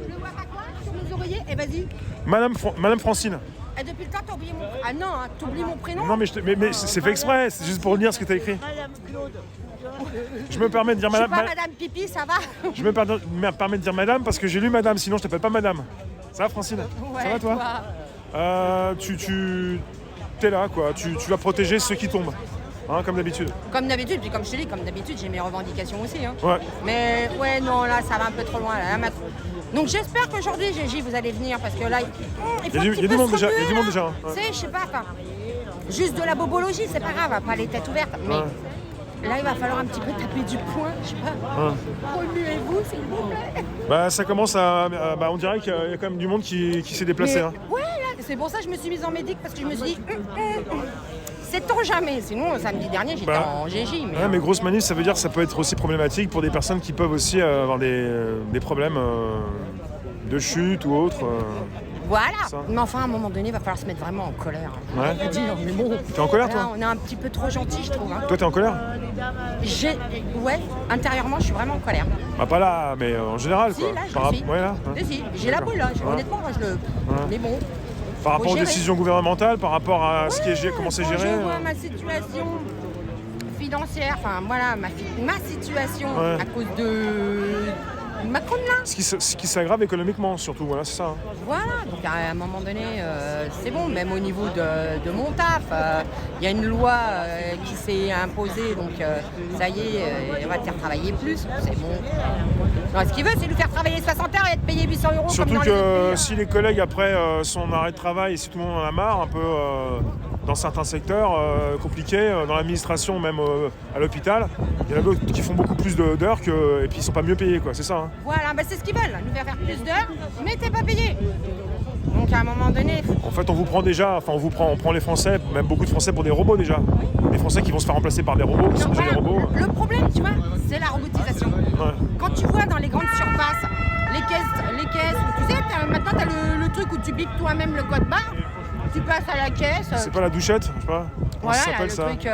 Je le vois pas quoi sur mes oreillers. Eh, vas-y. Madame Francine. Et depuis le temps, t'as oublié mon... Ah non, hein, t'oublies mon prénom. Non, mais c'est fait exprès, c'est juste pour lire ce que t'as écrit. Madame Claude. Je me permets de dire Je suis madame. pas Madame Pipi, ça va? Je me permets de dire madame parce que j'ai lu madame, sinon je t'appelle pas madame. Ça va, Francine? Ouais, Ça va, toi? T'es là, quoi. Tu vas protéger ceux qui tombent. Hein, comme d'habitude. Comme d'habitude, puis comme je te dis, comme d'habitude, j'ai mes revendications aussi. Hein. Ouais. Mais ouais, non, là, ça va un peu trop loin. Là. Donc j'espère qu'aujourd'hui, Gégé, vous allez venir parce que là, il faut Il y a du monde déjà. Il y a du monde déjà. Tu sais, je sais pas, enfin, juste de la bobologie, c'est pas grave, pas les têtes ouvertes. Mais là, il va falloir un petit peu taper du poing, je sais pas. Remuez-vous, s'il vous plaît. Bah, ça commence à. On dirait qu'il y a quand même du monde qui s'est déplacé. Hein. Ouais, là, c'est pour ça que je me suis mise en médic parce que je me suis dit. Sait-on jamais? Sinon, samedi dernier, j'étais en GJ. Mais, mais grosse manif, ça veut dire que ça peut être aussi problématique pour des personnes qui peuvent aussi avoir des problèmes de chute ou autre. Voilà. Ça. Mais enfin, à un moment donné, il va falloir se mettre vraiment en colère. Ouais. Dire, mais bon. T'es en colère, Là, toi? on est un petit peu trop gentil, je trouve. Hein. Toi, t'es en colère? Ouais, intérieurement, je suis vraiment en colère. Bah, pas là, mais en général, Si, quoi. là, je le suis. Ouais, là. Si, j'ai la boule, là. Honnêtement, moi, je le. Mais bon. Par rapport aux gérer. décisions gouvernementales, par rapport à ce qui est comment c'est Quand géré. je vois ma situation financière, enfin voilà, ma situation à cause de Macron là. Ce qui s'aggrave économiquement, surtout, voilà, c'est ça. Hein. Voilà, donc à un moment donné, c'est bon, même au niveau de mon taf, il y a une loi qui s'est imposée, donc ça y est, on va te faire travailler plus, c'est bon. Non, ce qu'il veut, c'est nous faire travailler 60 heures et être payé 800 € Surtout comme dans les autres que pays. si les collègues, après son arrêt de travail, et si tout le monde en a marre, un peu dans certains secteurs compliqués, dans l'administration, même à l'hôpital, il y en a d'autres qui font beaucoup plus d'heures et puis ils sont pas mieux payés, quoi, c'est ça. Hein. Voilà, bah c'est ce qu'ils veulent, nous faire plus d'heures, mais t'es pas payé. Donc à un moment donné... En fait, on vous prend déjà, enfin on prend les Français, même beaucoup de Français pour des robots déjà. Des Français qui vont se faire remplacer par des robots, qui sont déjà des robots. Le problème, tu vois, c'est la robotisation. Ouais. Quand tu vois dans les grandes surfaces, les caisses, tu sais, maintenant t'as le truc où tu bipes toi-même le code barre, tu passes à la caisse. C'est pas la douchette, je sais pas. Comment Voilà, ça s'appelle le ça? truc,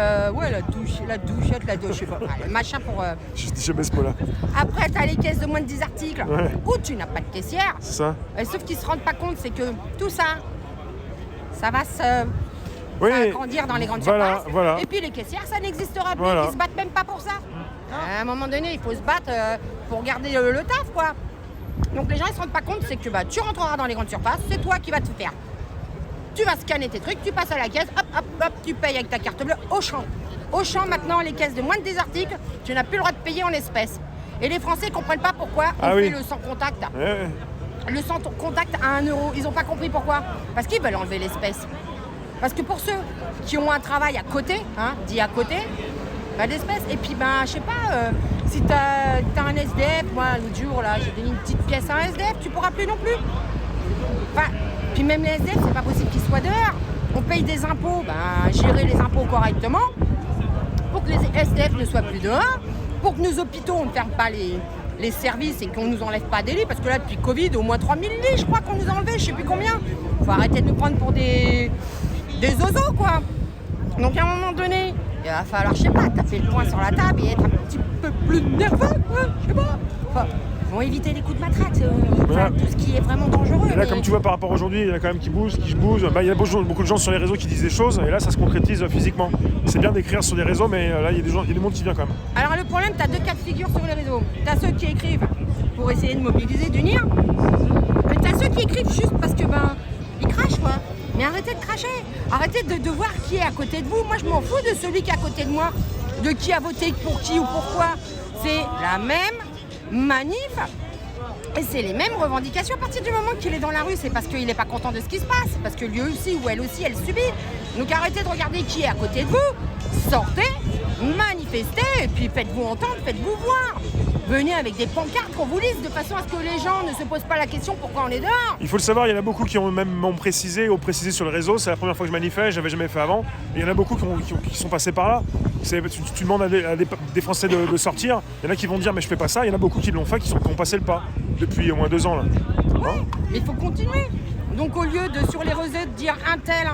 la douche, je sais pas, le machin pour... Je dis jamais ce mot-là. Après, t'as les caisses de moins de 10 articles, où tu n'as pas de caissière. C'est ça. Sauf qu'ils se rendent pas compte, c'est que tout ça, ça va s'agrandir dans les grandes surfaces. Voilà. Et puis les caissières, ça n'existera plus, Voilà. ils se battent même pas pour ça. À un moment donné, il faut se battre pour garder le taf, quoi. Donc les gens, ils se rendent pas compte, c'est que tu rentreras dans les grandes surfaces, c'est toi qui vas te faire. Tu vas scanner tes trucs, tu passes à la caisse, hop, tu payes avec ta carte bleue au champ. Au champ, maintenant, les caisses de moins de 10 articles, tu n'as plus le droit de payer en espèces. Et les Français ne comprennent pas pourquoi on fait le sans contact. Ouais. Le sans contact à 1 €. Ils n'ont pas compris pourquoi. Parce qu'ils veulent enlever l'espèce. Parce que pour ceux qui ont un travail à côté, dit à côté, l'espèce. Et puis, je sais pas, si t'as un SDF, moi, l'autre jour, là, j'ai donné une petite pièce à un SDF, tu pourras plus non plus. Enfin, puis même les SDF, c'est pas possible qu'ils soient dehors. On paye des impôts, gérer les impôts correctement pour que les SDF ne soient plus dehors, pour que nos hôpitaux, on ne ferme pas les services et qu'on nous enlève pas des lits, parce que là, depuis Covid, au moins 3000 lits, je crois qu'on nous a enlevés, je sais plus combien. Faut arrêter de nous prendre pour des zozos, quoi. Donc à un moment donné, il va falloir, je sais pas, taper le poing sur la table et être un petit peu plus nerveux, je sais pas. Enfin, faut éviter les coups de matraque, tout ce qui est vraiment dangereux. Et là, comme tu vois par rapport à aujourd'hui, il y en a quand même qui bougent. Il y a beaucoup de gens sur les réseaux qui disent des choses, et là, ça se concrétise physiquement. C'est bien d'écrire sur des réseaux, mais là, il y a du monde qui vient quand même. Alors le problème, tu as 2 cas de figure sur les réseaux. Tu as ceux qui écrivent pour essayer de mobiliser, d'unir. Et tu as ceux qui écrivent juste parce que, ils crachent, quoi. Mais arrêtez de cracher. Arrêtez de voir qui est à côté de vous. Moi, je m'en fous de celui qui est à côté de moi, de qui a voté pour qui ou pourquoi. C'est la même manif et c'est les mêmes revendications. À partir du moment qu'il est dans la rue, c'est parce qu'il n'est pas content de ce qui se passe, parce que lui aussi ou elle aussi, elle subit. Donc arrêtez de regarder qui est à côté de vous, sortez, manifestez et puis faites-vous entendre, faites-vous voir. Venez avec des pancartes qu'on vous lise de façon à ce que les gens ne se posent pas la question pourquoi on est dehors. Il faut le savoir, il y en a beaucoup qui ont précisé sur le réseau, c'est la première fois que je manifeste, j'avais jamais fait avant. Et il y en a beaucoup qui sont passés par là. Tu demandes à des Français de sortir, il y en a qui vont dire mais je fais pas ça, il y en a beaucoup qui l'ont fait, qui ont passé le pas depuis au moins 2 ans là. Ouais, mais il faut continuer. Donc au lieu de sur les réseaux de dire un tel,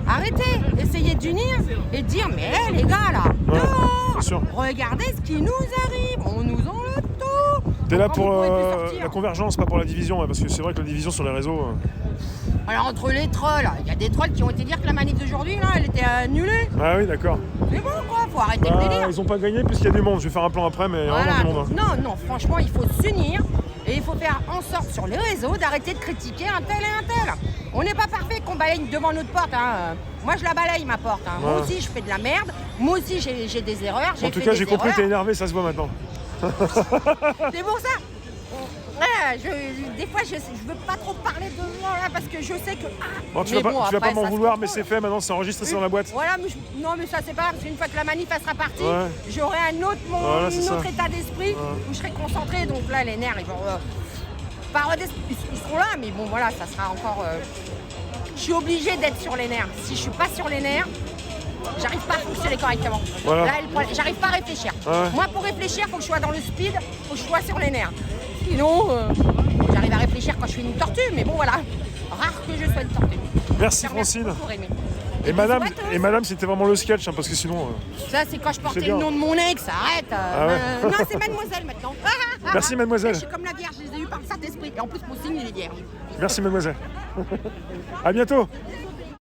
arrêtez, essayez d'unir et de dire mais les gars là, dehors, regardez ce qui nous arrive, on nous enlève tout, T'es là Quand pour vous pouvez plus sortir. la convergence, pas pour la division, parce que c'est vrai que la division sur les réseaux... Alors entre les trolls, il y a des trolls qui ont été dire que la manif d'aujourd'hui, là, elle était annulée. Ah oui, d'accord. C'est bon quoi, faut arrêter le délire. Ils ont pas gagné puisqu'il y a du monde. Je vais faire un plan après, mais il y a Voilà, vraiment du monde. donc, non, franchement, il faut s'unir et il faut faire en sorte sur les réseaux d'arrêter de critiquer un tel et un tel. On n'est pas parfait qu'on balaye devant notre porte. Hein. Moi, je la balaye, ma porte. Hein. Ouais. Moi aussi, je fais de la merde. Moi aussi, j'ai des erreurs. En tout cas, j'ai compris que t'es énervé, ça se voit maintenant. C'est pour ça. Ouais, des fois, je veux pas trop parler de moi là parce que je sais que. Bon, tu mais vas bon, pas après, m'en ça se vouloir, mais contrôle. c'est fait maintenant, c'est enregistré, c'est dans la boîte. Voilà, mais non, mais ça c'est pas grave, parce qu'une fois que la manif elle sera partie, Ouais. j'aurai un autre, Voilà, c'est un autre ça. état d'esprit où je serai concentré. Donc là, les nerfs, ils vont. Ils seront là, mais bon, voilà, ça sera encore. Je suis obligée d'être sur les nerfs. Si je suis pas sur les nerfs, j'arrive pas à fonctionner correctement. Voilà. Là, j'arrive pas à réfléchir. Ouais. Moi, pour réfléchir, il faut que je sois dans le speed, il faut que je sois sur les nerfs. Sinon, j'arrive à réfléchir quand je suis une tortue, mais bon, voilà. Rare que je sois une tortue. Merci Francine. Pour aimer. Et madame, c'était vraiment le sketch, hein, parce que sinon... Ça, c'est quand je portais bien. le nom de mon ex, arrête. ouais. Non, c'est mademoiselle maintenant. Merci, mademoiselle. Je suis comme la Vierge, je les ai eus par le Saint-Esprit. Et en plus, mon signe, il est vierge. Merci mademoiselle. À bientôt.